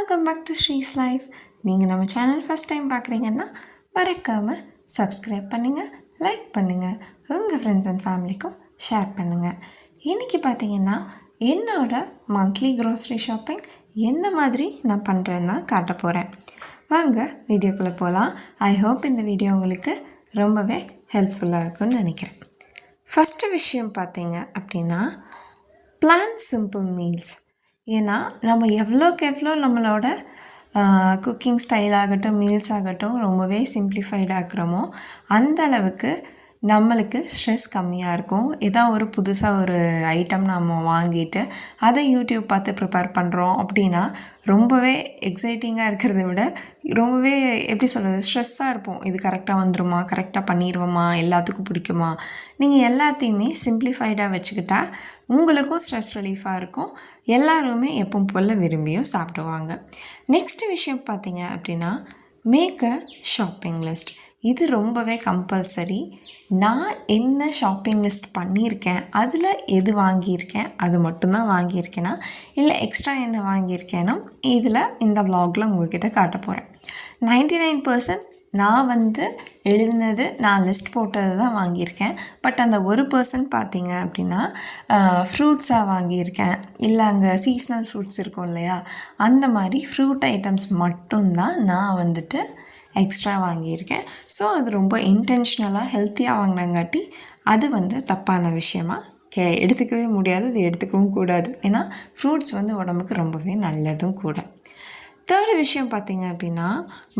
Welcome back to Sri's life. நீங்கள் நம்ம channel first time பார்க்குறீங்கன்னா மறக்காமல் சப்ஸ்கிரைப் பண்ணுங்கள், லைக் பண்ணுங்கள், உங்கள் ஃப்ரெண்ட்ஸ் அண்ட் ஃபேமிலிக்கும் ஷேர் பண்ணுங்கள். இன்றைக்கி பார்த்தீங்கன்னா என்னோடய மந்த்லி க்ரோசரி ஷாப்பிங் எந்த மாதிரி நான் பண்ணுறேன்னு தான் காட்ட போகிறேன். வாங்க வீடியோக்குள்ளே போகலாம். ஐ ஹோப் இந்த வீடியோ உங்களுக்கு ரொம்பவே ஹெல்ப்ஃபுல்லாக இருக்கும்னு நினைக்கிறேன். ஃபஸ்ட்டு விஷயம் பார்த்தீங்க அப்படின்னா பிளான் சிம்பிள் மீல்ஸ். ஏன்னா நம்ம எவ்வளோக்கு எவ்வளோ நம்மளோட குக்கிங் ஸ்டைல் ஆகட்டும், மீல்ஸ் ஆகட்டும் ரொம்பவே சிம்ப்ளிஃபைட் ஆக்குறோமோ அந்த அளவுக்கு நம்மளுக்கு ஸ்ட்ரெஸ் கம்மியாக இருக்கும். ஏதாவது ஒரு புதுசாக ஒரு ஐட்டம் நம்ம வாங்கிட்டு அதை யூடியூப் பார்த்து ப்ரிப்பேர் பண்ணுறோம் அப்படின்னா ரொம்பவே எக்ஸைட்டிங்காக இருக்கிறத விட ரொம்பவே எப்படி சொல்கிறது, ஸ்ட்ரெஸ்ஸாக இருப்போம். இது கரெக்டாக வந்துருமா, கரெக்டாக பண்ணிடுவோமா, எல்லாத்துக்கும் பிடிக்குமா. நீங்கள் எல்லாத்தையுமே சிம்ப்ளிஃபைடாக வச்சுக்கிட்டா உங்களுக்கும் ஸ்ட்ரெஸ் ரிலீஃபாக இருக்கும். எல்லாருமே எப்பவும் போல் விரும்பியும் சாப்பிடுவாங்க. நெக்ஸ்ட் விஷயம் பார்த்தீங்க அப்படின்னா மேக் அ ஷாப்பிங் லிஸ்ட். இது ரொம்பவே கம்பல்சரி. நான் என்ன ஷாப்பிங் லிஸ்ட் பண்ணியிருக்கேன், அதில் எது வாங்கியிருக்கேன், அது மட்டும்தான் வாங்கியிருக்கேனா இல்லை எக்ஸ்ட்ரா என்ன வாங்கியிருக்கேனோ இதில் இந்த வ்ளாகில் உங்கள்கிட்ட காட்ட போகிறேன். 99% நான் எழுதினது, நான் லிஸ்ட் போட்டது தான் வாங்கியிருக்கேன். பட் அந்த 1% பார்த்தீங்க அப்படின்னா ஃப்ரூட்ஸாக வாங்கியிருக்கேன். இல்லை அங்கே சீஸ்னல் ஃப்ரூட்ஸ் இருக்கும் இல்லையா, அந்த மாதிரி ஃப்ரூட் ஐட்டம்ஸ் மட்டும்தான் நான் எக்ஸ்ட்ரா வாங்கியிருக்கேன். ஸோ அது ரொம்ப இன்டென்ஷ்னலாக ஹெல்த்தியாக வாங்கினங்காட்டி அது தப்பான விஷயமாக எடுத்துக்கவே முடியாது. அது எடுத்துக்கவும் கூடாது. ஏன்னா ஃப்ரூட்ஸ் உடம்புக்கு ரொம்பவே நல்லதும் கூட. தேர்டு விஷயம் பார்த்தீங்க அப்படின்னா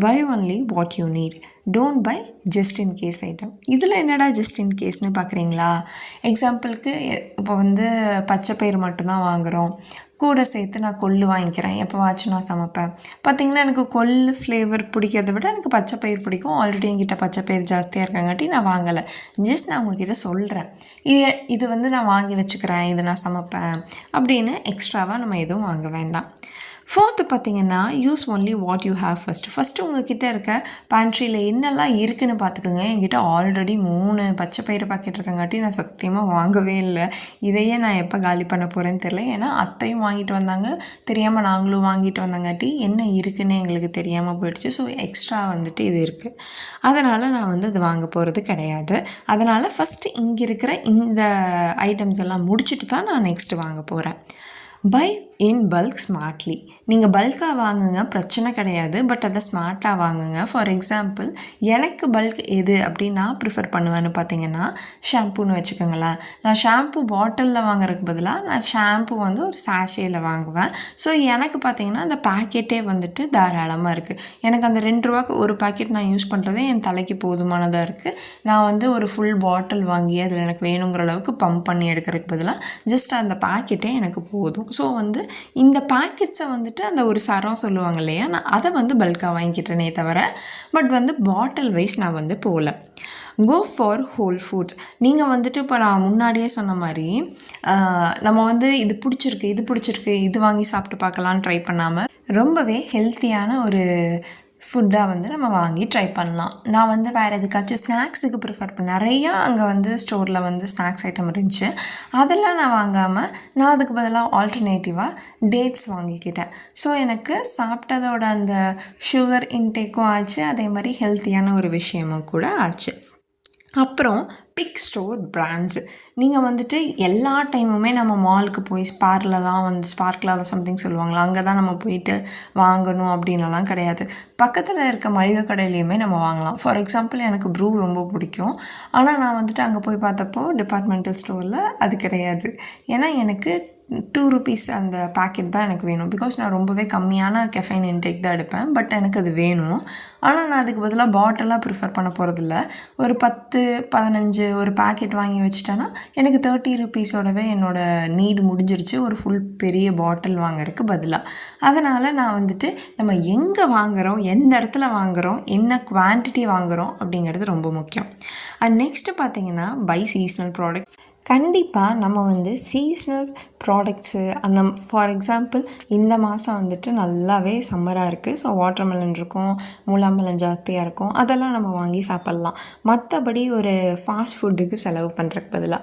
buy only what you need, don't buy just in case item. இதில் என்னடா ஜஸ்ட் இன் கேஸ்னு பார்க்குறீங்களா? எக்ஸாம்பிளுக்கு இப்போ பச்சை பயிறு மட்டும்தான் வாங்குகிறோம், கூட சேர்த்து நான் கொள்ளு வாங்கிக்கிறேன், எப்போவாச்சும் நான் சமைப்பேன். பார்த்திங்கன்னா எனக்கு கொள்ளு ஃப்ளேவர் பிடிக்கிறத விட எனக்கு பச்சை பயிர் பிடிக்கும். ஆல்ரெடி என்கிட்ட பச்சை பயிர் ஜாஸ்தியாக இருக்கங்காட்டி நான் வாங்கலை. ஜஸ்ட் நான் உங்ககிட்ட சொல்கிறேன், இது நான் வாங்கி வச்சுக்கிறேன், இது நான் சமைப்பேன் அப்படின்னு எக்ஸ்ட்ராவாக நம்ம எதுவும் வாங்க வேண்டாம். ஃபோர்த்து பார்த்திங்கன்னா use only what you have. First உங்கள்கிட்ட இருக்க பேண்ட்ரியில் என்னெல்லாம் இருக்குதுன்னு பார்த்துக்கோங்க. என்கிட்ட ஆல்ரெடி 3 பச்சை பயிறு பாக்கெட் இருக்கங்காட்டி நான் சத்தியமாக வாங்கவே இல்லை. இதையே நான் எப்போ காலி பண்ண போகிறேன்னு தெரில. ஏன்னா அத்தையும் வாங்கிட்டு வந்தாங்க, தெரியாமல் நாங்களும் வாங்கிட்டு வந்தங்காட்டி என்ன இருக்குதுன்னு எங்களுக்கு தெரியாமல் போயிடுச்சு. ஸோ எக்ஸ்ட்ரா இது இருக்குது. அதனால் நான் அது வாங்க போகிறது கிடையாது. அதனால் ஃபஸ்ட்டு இங்கே இருக்கிற இந்த ஐட்டம்ஸ் எல்லாம் முடிச்சுட்டு தான் நான் நெக்ஸ்ட்டு வாங்க போகிறேன். Buy in bulk smartly. நீங்கள் பல்காக வாங்குங்க, பிரச்சனை கிடையாது. பட் அதை ஸ்மார்ட்டாக வாங்குங்க. ஃபார் எக்ஸாம்பிள் எனக்கு பல்க் எது அப்படின்னு நான் ப்ரிஃபர் பண்ணுவேன்னு பார்த்தீங்கன்னா ஷாம்பூன்னு வச்சுக்கோங்களேன். நான் ஷாம்பூ பாட்டிலில் வாங்குறதுக்கு பதிலாக நான் ஷாம்பூ ஒரு சாஷேயில் வாங்குவேன். ஸோ எனக்கு பார்த்தீங்கன்னா அந்த பேக்கெட்டே தாராளமாக இருக்குது. எனக்கு அந்த 2 ரூபாய்க்கு ஒரு பேக்கெட் நான் யூஸ் பண்ணுறதே என் தலைக்கு போதுமானதாக இருக்குது. நான் ஒரு ஃபுல் பாட்டில் வாங்கி அதில் எனக்கு வேணுங்கிற அளவுக்கு பம்ப் பண்ணி எடுக்கிறதுக்கு பதிலாக ஜஸ்ட் அந்த பேக்கெட்டே எனக்கு போதும். ஸோ இந்த பேக்கெட்ஸை அந்த ஒரு சரம் சொல்லுவாங்க இல்லையா, நான் அதை பல்காக வாங்கிக்கிட்டேனே தவிர பட் பாட்டில் வைஸ் நான் போகல. Go for whole foods. நீங்கள் இப்போ நான் முன்னாடியே சொன்ன மாதிரி நம்ம இது பிடிச்சிருக்கு இது வாங்கி சாப்பிட்டு பார்க்கலான்னு ட்ரை பண்ணாமல் ரொம்பவே ஹெல்த்தியான ஒரு ஃபுட்டாக நம்ம வாங்கி ட்ரை பண்ணலாம். நான் வேறு எதுக்காச்சும் ஸ்நாக்ஸுக்கு ப்ரிஃபர் பண்ணேன். நிறையா அங்கே ஸ்டோரில் ஸ்நாக்ஸ் ஐட்டம் இருந்துச்சு. அதெல்லாம் நான் வாங்காமல் நான் அதுக்கு பதிலாக ஆல்டர்னேட்டிவாக டேட்ஸ் வாங்கிக்கிட்டேன். ஸோ எனக்கு சாப்பிட்டதோட அந்த சுகர் இன்டேக்கும் ஆச்சு, அதே மாதிரி ஹெல்த்தியான ஒரு விஷயமும் கூட ஆச்சு. அப்புறம் பிக் ஸ்டோர் பிராண்ட்ஸு. நீங்கள் எல்லா டைமுமே நம்ம மாலுக்கு போய் ஸ்பார்க்கில் சம்திங் சொல்லுவாங்களா, அங்கே தான் நம்ம போயிட்டு வாங்கணும் அப்படின்லாம் கிடையாது. பக்கத்தில் இருக்க மளிகை கடையிலையுமே நம்ம வாங்கலாம். ஃபார் எக்ஸாம்பிள் எனக்கு ப்ரூ ரொம்ப பிடிக்கும். ஆனால் நான் அங்கே போய் பார்த்தப்போ டிபார்ட்மெண்டல் ஸ்டோரில் அது கிடையாது. ஏன்னா எனக்கு 2 rupees அந்த பேக்கெட் தான் எனக்கு வேணும். பிகாஸ் நான் ரொம்பவே கம்மியான கெஃபைன் இன்டேக் தான் எடுப்பேன். பட் எனக்கு அது வேணும். ஆனால் நான் அதுக்கு பதிலாக பாட்டிலாக ப்ரிஃபர் பண்ண போகிறதில்ல. ஒரு 10-15 ஒரு பேக்கெட் வாங்கி வச்சிட்டேன்னா எனக்கு 30 rupeesோடவே என்னோடய நீடு முடிஞ்சிருச்சு, ஒரு ஃபுல் பெரிய பாட்டில் வாங்குறதுக்கு பதிலாக. அதனால் நான் நம்ம எங்கே வாங்குகிறோம், எந்த இடத்துல வாங்குகிறோம், என்ன குவான்டிட்டி வாங்குகிறோம் அப்படிங்கிறது ரொம்ப முக்கியம். அண்ட் நெக்ஸ்ட்டு பார்த்தீங்கன்னா பை சீஸ்னல் ப்ராடக்ட். கண்டிப்பாக நம்ம சீஸ்னல் ப்ராடக்ட்ஸு அந்த ஃபார் எக்ஸாம்பிள் இந்த மாதம் வந்துட்டு நல்லாவே சம்மராக இருக்குது. ஸோ வாட்டர்மெலன் இருக்கும், முலாம்பழம் ஜாஸ்தியாக இருக்கும், அதெல்லாம் நம்ம வாங்கி சாப்பிட்லாம். மற்றபடி ஒரு ஃபாஸ்ட் ஃபுட்டுக்கு செலவு பண்ணுறதுக்கு பதிலாக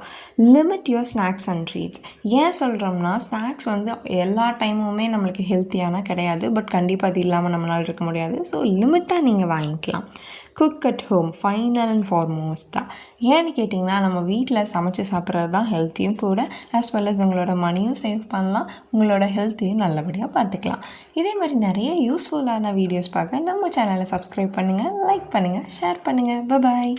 limit your snacks and treats. ஏன் சொல்கிறோம்னா ஸ்நாக்ஸ் வந்து எல்லா டைமுமே நம்மளுக்கு ஹெல்த்தியான கிடையாது. பட் கண்டிப்பாக அது இல்லாமல் நம்மளால் இருக்க முடியாது. ஸோ லிமிட்டாக நீங்கள் வாங்கிக்கலாம். Cook at home final and ஃபார்மோஸ்ட்டாக. ஏன்னு கேட்டிங்கன்னா நம்ம வீட்டில் சமைச்சு சாப்பிட்றது தான் ஹெல்த்தியும் கூட, ஆஸ் வெல் அஸ் உங்களோட மணியும் சேவ் பண்ணலாம், உங்களோட ஹெல்த்தையும் நல்லபடியாக பார்த்துக்கலாம். இதே மாதிரி நிறைய யூஸ்ஃபுல்லான வீடியோஸ் பார்க்க நம்ம சேனலை சப்ஸ்கிரைப் பண்ணுங்கள், லைக் பண்ணுங்கள், ஷேர் பண்ணுங்கள். பாய்.